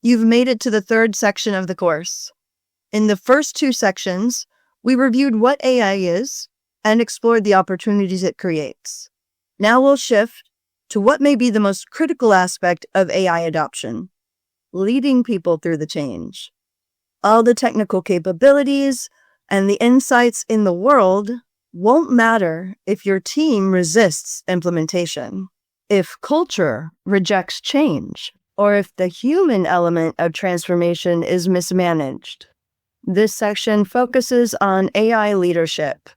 You've made it to the third section of the course. In the first two sections, we reviewed what AI is and explored the opportunities it creates. Now we'll shift to what may be the most critical aspect of AI adoption: leading people through the change. All the technical capabilities and the insights in the world won't matter if your team resists implementation, if culture rejects change, or if the human element of transformation is mismanaged. This section focuses on AI leadership,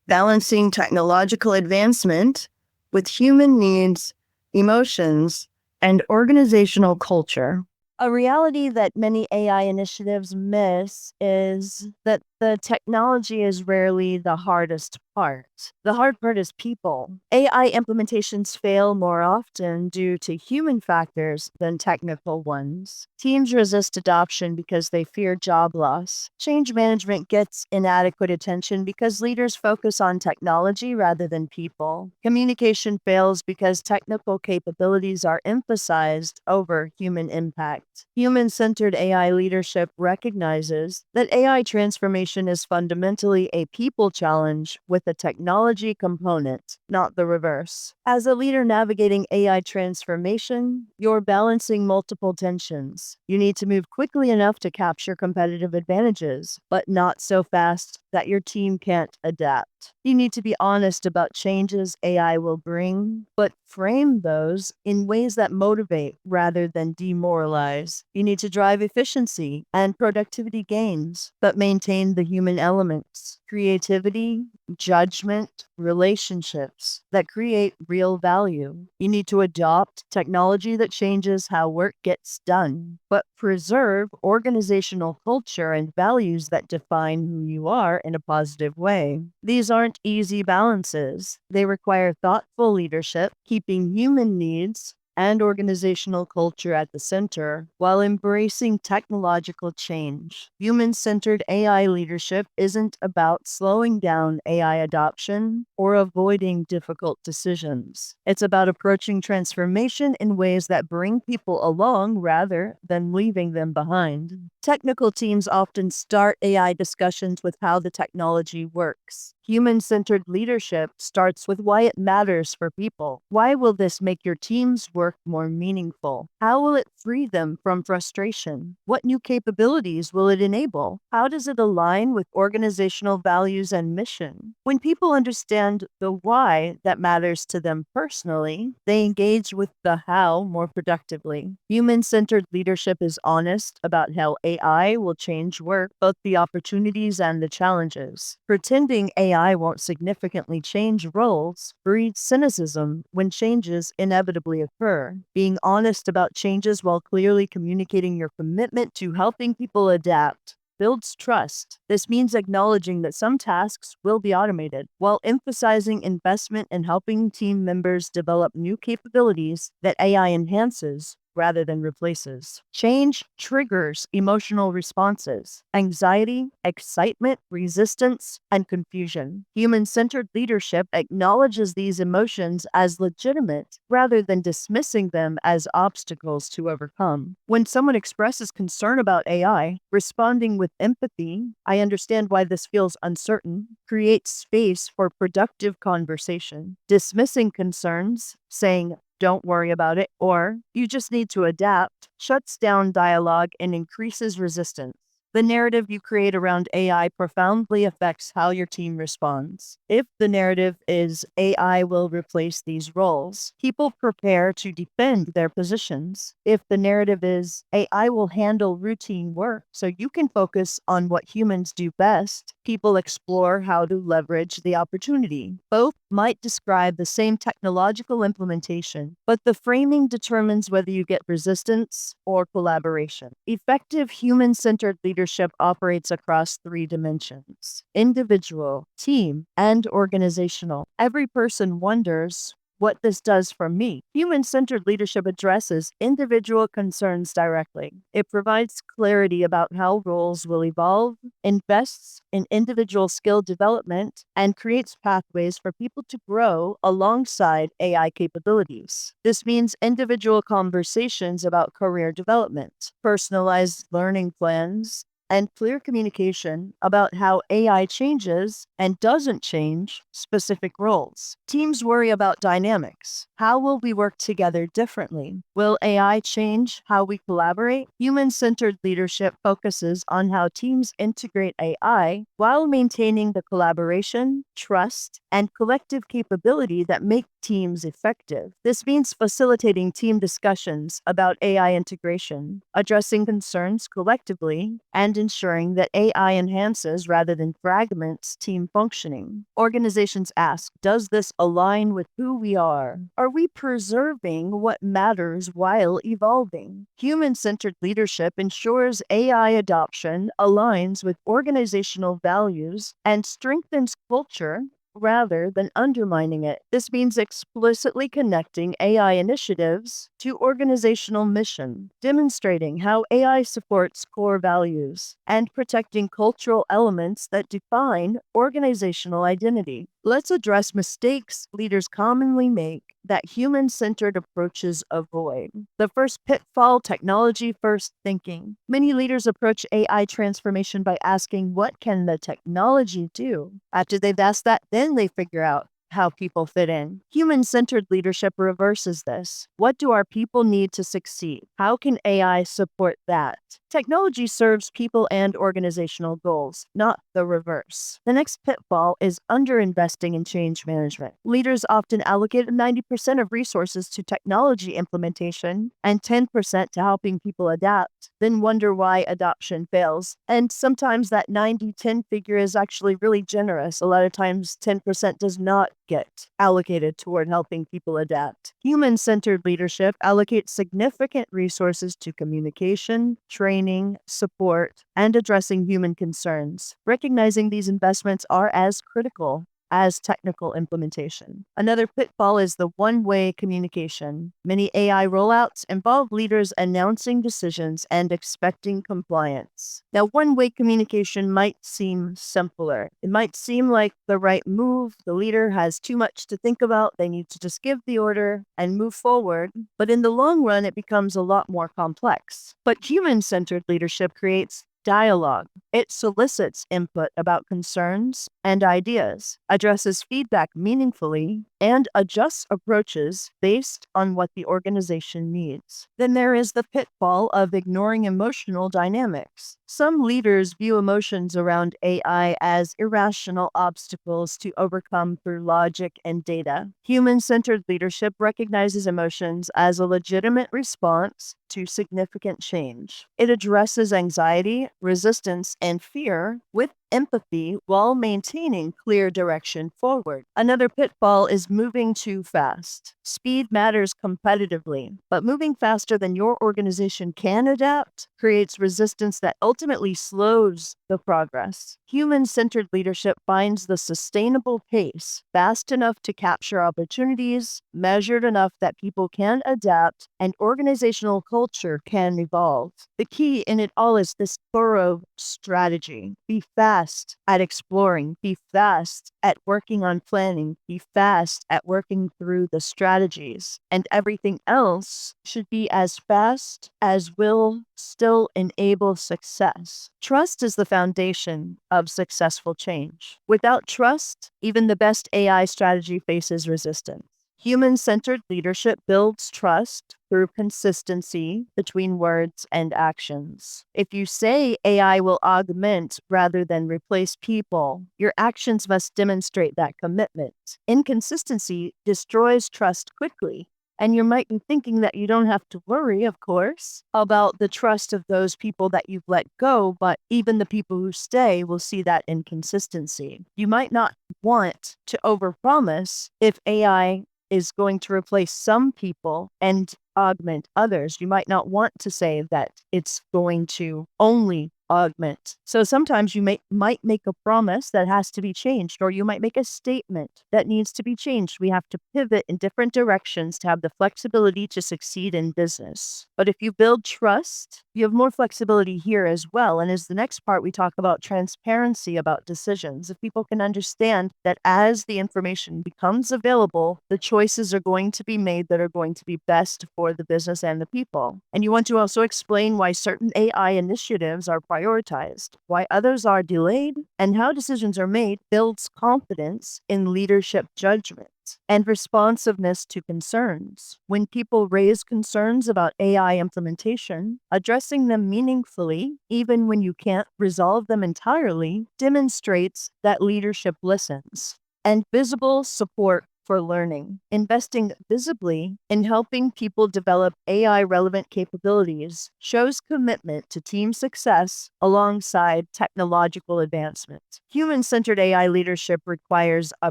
balancing technological advancement with human needs, emotions, and organizational culture. A reality that many AI initiatives miss is that the technology is rarely the hardest part. The hard part is people. AI implementations fail more often due to human factors than technical ones. Teams resist adoption because they fear job loss. Change management gets inadequate attention because leaders focus on technology rather than people. Communication fails because technical capabilities are emphasized over human impact. Human-centered AI leadership recognizes that AI transformation is fundamentally a people challenge with a technology component, not the reverse. As a leader navigating AI transformation, you're balancing multiple tensions. You need to move quickly enough to capture competitive advantages, but not so fast that your team can't adapt. You need to be honest about changes AI will bring, but frame those in ways that motivate rather than demoralize. You need to drive efficiency and productivity gains, but maintain the human elements: creativity, judgment, relationships that create real value. You need to adopt technology that changes how work gets done, but preserve organizational culture and values that define who you are in a positive way. These aren't easy balances. They require thoughtful leadership, keeping human needs and organizational culture at the center while embracing technological change. Human-centered AI leadership isn't about slowing down AI adoption or avoiding difficult decisions. It's about approaching transformation in ways that bring people along rather than leaving them behind. Technical teams often start AI discussions with how the technology works. Human-centered leadership starts with why it matters for people. Why will this make your team's work more meaningful? How will it free them from frustration? What new capabilities will it enable? How does it align with organizational values and mission? When people understand the why that matters to them personally, they engage with the how more productively. Human-centered leadership is honest about how AI will change work, both the opportunities and the challenges. Pretending AI won't significantly change roles breeds cynicism when changes inevitably occur. Being honest about changes while clearly communicating your commitment to helping people adapt builds trust. This means acknowledging that some tasks will be automated, while emphasizing investment in helping team members develop new capabilities that AI enhances rather than replaces. Change triggers emotional responses: anxiety, excitement, resistance, and confusion. Human-centered leadership acknowledges these emotions as legitimate rather than dismissing them as obstacles to overcome. When someone expresses concern about AI, responding with empathy, "I understand why this feels uncertain," creates space for productive conversation. Dismissing concerns, saying, "Don't worry about it," or "You just need to adapt," shuts down dialogue and increases resistance. The narrative you create around AI profoundly affects how your team responds. If the narrative is AI will replace these roles, people prepare to defend their positions. If the narrative is AI will handle routine work so you can focus on what humans do best, people explore how to leverage the opportunity. Both might describe the same technological implementation, but the framing determines whether you get resistance or collaboration. Effective human-centered leadership operates across three dimensions: individual, team, and organizational. Every person wonders, what this does for me. Human-centered leadership addresses individual concerns directly. It provides clarity about how roles will evolve, invests in individual skill development, and creates pathways for people to grow alongside AI capabilities. This means individual conversations about career development, personalized learning plans, and clear communication about how AI changes and doesn't change specific roles. Teams worry about dynamics. How will we work together differently? Will AI change how we collaborate? Human-centered leadership focuses on how teams integrate AI while maintaining the collaboration, trust, and collective capability that make teams effective. This means facilitating team discussions about AI integration, addressing concerns collectively, and ensuring that AI enhances rather than fragments team functioning. Organizations ask, does this align with who we are? Are we preserving what matters while evolving? Human-centered leadership ensures AI adoption aligns with organizational values and strengthens culture rather than undermining it. This means explicitly connecting AI initiatives to organizational mission, demonstrating how AI supports core values, and protecting cultural elements that define organizational identity. Let's address mistakes leaders commonly make that human-centered approaches avoid. The first pitfall, technology-first thinking. Many leaders approach AI transformation by asking, what can the technology do? After they've asked that, then they figure out how people fit in. Human-centered leadership reverses this. What do our people need to succeed? How can AI support that? Technology serves people and organizational goals, not the reverse. The next pitfall is underinvesting in change management. Leaders often allocate 90% of resources to technology implementation and 10% to helping people adapt, then wonder why adoption fails. And sometimes that 90-10 figure is actually really generous. A lot of times 10% does not get allocated toward helping people adapt. Human-centered leadership allocates significant resources to communication, training, support, and addressing human concerns. Recognizing these investments are as critical as technical implementation. Another pitfall is the one-way communication. Many AI rollouts involve leaders announcing decisions and expecting compliance. Now, one-way communication might seem simpler. It might seem like the right move. The leader has too much to think about. They need to just give the order and move forward. But in the long run, it becomes a lot more complex. But human-centered leadership creates dialogue. It solicits input about concerns and ideas, addresses feedback meaningfully, and adjusts approaches based on what the organization needs. Then there is the pitfall of ignoring emotional dynamics. Some leaders view emotions around AI as irrational obstacles to overcome through logic and data. Human-centered leadership recognizes emotions as a legitimate response to significant change. It addresses anxiety, resistance, and fear with empathy while maintaining clear direction forward. Another pitfall is moving too fast. Speed matters competitively, but moving faster than your organization can adapt creates resistance that ultimately slows the progress. Human-centered leadership finds the sustainable pace fast enough to capture opportunities, measured enough that people can adapt, and organizational culture can evolve. The key in it all is this thorough strategy. Be fast at exploring, be fast at working on planning, be fast at working through the strategies, and everything else should be as fast as will still enable success. Trust is the foundation of successful change. Without trust, even the best AI strategy faces resistance. Human-centered leadership builds trust through consistency between words and actions. If you say AI will augment rather than replace people, your actions must demonstrate that commitment. Inconsistency destroys trust quickly. And you might be thinking that you don't have to worry, of course, about the trust of those people that you've let go, but even the people who stay will see that inconsistency. You might not want to overpromise if AI is going to replace some people and augment others. You might not want to say that it's going to only augment. So sometimes you might make a promise that has to be changed, or you might make a statement that needs to be changed. We have to pivot in different directions to have the flexibility to succeed in business. But if you build trust, you have more flexibility here as well. And as the next part, we talk about transparency about decisions. If people can understand that as the information becomes available, the choices are going to be made that are going to be best for the business and the people. And you want to also explain why certain AI initiatives are prioritized, why others are delayed, and how decisions are made builds confidence in leadership judgment and responsiveness to concerns. When people raise concerns about AI implementation, addressing them meaningfully, even when you can't resolve them entirely, demonstrates that leadership listens. And visible support for learning. Investing visibly in helping people develop AI relevant capabilities shows commitment to team success alongside technological advancement. Human centered AI leadership requires a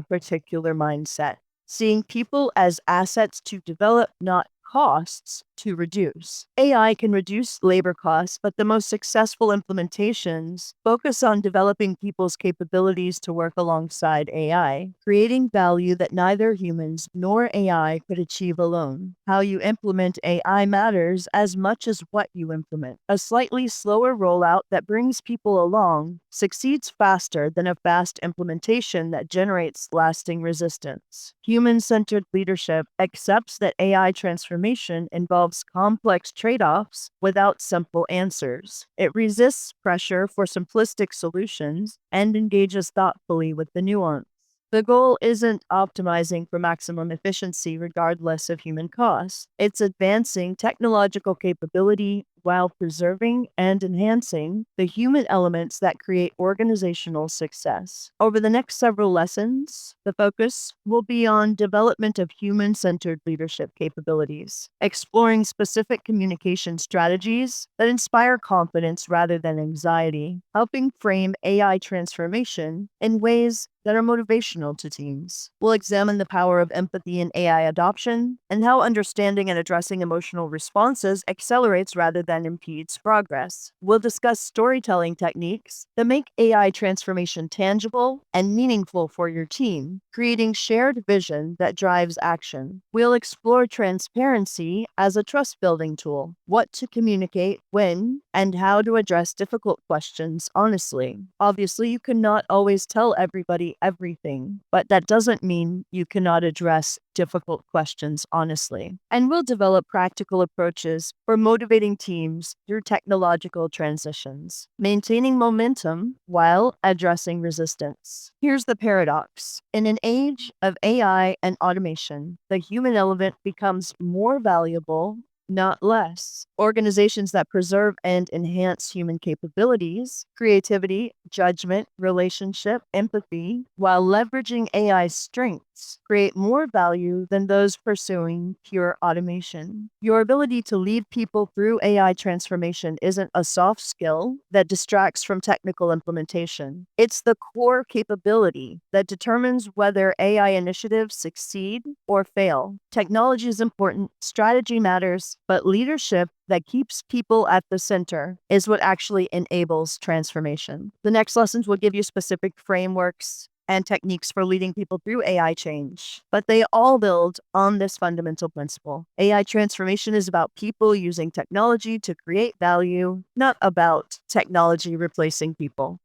particular mindset, seeing people as assets to develop, not costs to reduce. AI can reduce labor costs, but the most successful implementations focus on developing people's capabilities to work alongside AI, creating value that neither humans nor AI could achieve alone. How you implement AI matters as much as what you implement. A slightly slower rollout that brings people along succeeds faster than a fast implementation that generates lasting resistance. Human-centered leadership accepts that AI transformation involves complex trade-offs without simple answers. It resists pressure for simplistic solutions and engages thoughtfully with the nuance. The goal isn't optimizing for maximum efficiency regardless of human cost. It's advancing technological capability while preserving and enhancing the human elements that create organizational success. Over the next several lessons, the focus will be on development of human-centered leadership capabilities, exploring specific communication strategies that inspire confidence rather than anxiety, helping frame AI transformation in ways that are motivational to teams. We'll examine the power of empathy in AI adoption and how understanding and addressing emotional responses accelerates rather than impedes progress. We'll discuss storytelling techniques that make AI transformation tangible and meaningful for your team, creating shared vision that drives action. We'll explore transparency as a trust-building tool, what to communicate, when, and how to address difficult questions honestly. Obviously, you cannot always tell everybody everything, but that doesn't mean you cannot address difficult questions honestly. And we'll develop practical approaches for motivating teams through technological transitions, maintaining momentum while addressing resistance. Here's the paradox. In an age of AI and automation, the human element becomes more valuable, not less. Organizations that preserve and enhance human capabilities, creativity, judgment, relationship, empathy, while leveraging AI's strengths, create more value than those pursuing pure automation. Your ability to lead people through AI transformation isn't a soft skill that distracts from technical implementation. It's the core capability that determines whether AI initiatives succeed or fail. Technology is important, strategy matters, but leadership that keeps people at the center is what actually enables transformation. The next lessons will give you specific frameworks and techniques for leading people through AI change, but they all build on this fundamental principle. AI transformation is about people using technology to create value, not about technology replacing people.